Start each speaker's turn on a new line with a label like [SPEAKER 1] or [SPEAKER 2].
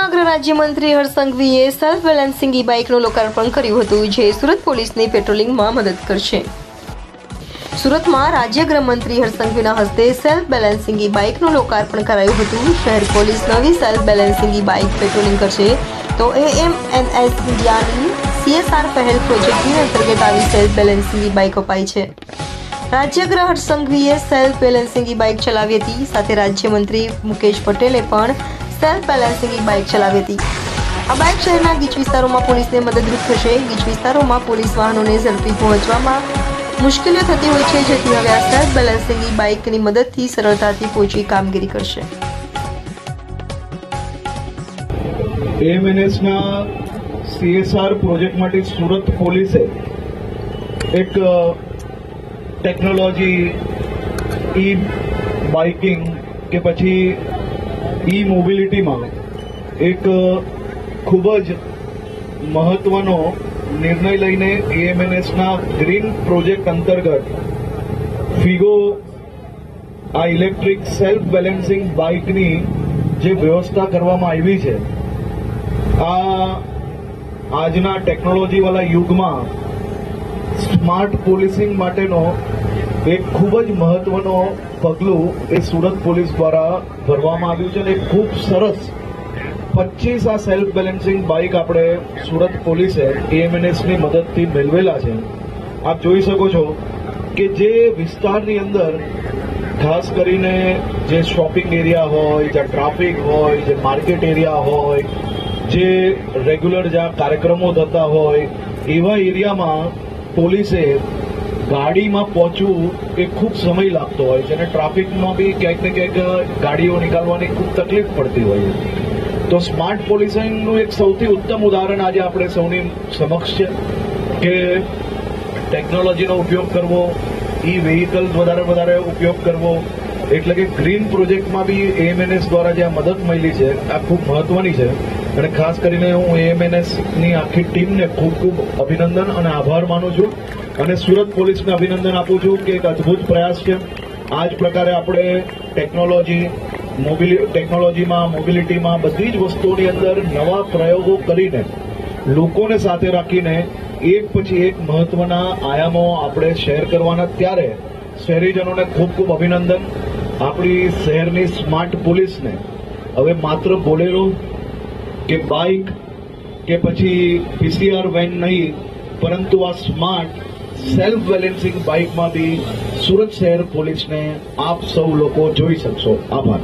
[SPEAKER 1] સુરતના ગૃહ રાજ્યમંત્રી હર્ષ સંઘવીએ સેલ્ફ બેલેન્સિંગ ઈ બાઇકનું લોકાર્પણ કર્યું હતું, જે સુરત પોલીસની પેટ્રોલિંગમાં મદદ કરશે. સુરતમાં રાજ્ય ગૃહમંત્રી હર્ષ સંઘવીના હસ્તે સેલ્ફ બેલેન્સિંગ ઈ બાઇકનું લોકાર્પણ કરાયું હતું. શહેર પોલીસ નવી સેલ્ફ બેલેન્સિંગ ઈ બાઇક પેટ્રોલિંગ કરશે, તો AMNS ઇન્ડિયાની CSR પહેલ પ્રોજેક્ટની અંતર્ગત આવી સેલ્ફ બેલેન્સિંગ ઈ બાઇક અપાઈ છે. રાજ્ય ગૃહ હર્ષ સંઘવીએ સેલ્ફ બેલેન્સિંગ ઈ બાઇક ચલાવી હતી. સાથે રાજ્યમંત્રી મુકેશ પટેલે પણ સેલ્ફ બેલેન્સિંગ ઈ બાઇક ચલાવી હતી. આ બાઇક શહેરના ગીચ વિસ્તારોમાં પોલીસને મદદરૂપ થશે. ગીચ વિસ્તારોમાં પોલીસ વાહનોને ઝડપી પહોંચવામાં મુશ્કેલીઓ થતી હોય છે, જેથી હવે આ સેલ્ફ બેલેન્સિંગ ઈ બાઇકની મદદથી સરળતાથી પહોંચી કામગીરી કરશે.
[SPEAKER 2] AMNSના CSR પ્રોજેક્ટ માટે સુરત પોલીસે એક ટેકનોલોજી ઈ બાઇકિંગ કે પછી ઈ મોબિલિટીમાં એક ખૂબ જ મહત્વનો નિર્ણય લઈને AMNSના ગ્રીન પ્રોજેક્ટ અંતર્ગત ફિગો આ ઇલેક્ટ્રિક સેલ્ફ બેલેન્સિંગ બાઇકની જે વ્યવસ્થા કરવામાં આવી છે, આ આજના ટેકનોલોજીવાળા યુગમાં સ્માર્ટ પોલીસિંગ માટેનો એક ખૂબ જ મહત્વનો પગલું એ સુરત પોલીસ દ્વારા ભરવામાં આવ્યું છે અને ખૂબ સરસ 25 આ સેલ્ફ બેલેન્સિંગ બાઇક આપણે સુરત પોલીસે AMNSની મદદથી મેળવેલા છે. આપ જોઈ શકો છો કે જે વિસ્તારની અંદર ખાસ કરીને જે શોપિંગ એરિયા હોય, જ્યાં ટ્રાફિક હોય, જે માર્કેટ એરિયા હોય, જે રેગ્યુલર જ્યાં કાર્યક્રમો થતા હોય, એવા એરિયામાં પોલીસે ગાડીમાં પહોંચવું એ ખૂબ સમય લાગતો હોય છે અને ટ્રાફિકમાં બી ક્યાંક ને ક્યાંક ગાડીઓ નીકાળવાની ખૂબ તકલીફ પડતી હોય છે. તો સ્માર્ટ પોલીસિંગનું એક સૌથી ઉત્તમ ઉદાહરણ આજે આપણે સૌની સમક્ષ છે કે ટેકનોલોજીનો ઉપયોગ કરવો, ઈ વ્હીકલ વધારે ઉપયોગ કરવો, એટલે કે ગ્રીન પ્રોજેક્ટમાં બી AMNS દ્વારા જે આ મદદ મળી છે આ ખૂબ મહત્વની છે. અને ખાસ કરીને હું AMNSની આખી ટીમને ખૂબ અભિનંદન અને આભાર માનું છું અને સુરત પોલીસને અભિનંદન આપું છું કે એક અદ્ભુત પ્રયાસ છે. આ જ પ્રકારે આપણે ટેકનોલોજીમાં, મોબિલિટીમાં બધી જ વસ્તુઓની અંદર નવા પ્રયોગો કરીને લોકોને સાથે રાખીને એક પછી એક મહત્વના આયામો આપણે શેર કરવાના. ત્યારે શહેરીજનોને ખૂબ અભિનંદન. આપણી શહેરની સ્માર્ટ પોલીસને હવે માત્ર બોલેરો કે બાઇક કે પછી PCR વેન નહીં, પરંતુ આ સ્માર્ટ સેલ્ફ બેલેન્સિંગ બાઇકમાં બી સુરત શહેર પોલીસને આપ સૌ લોકો જોઈ શકશો. આભાર.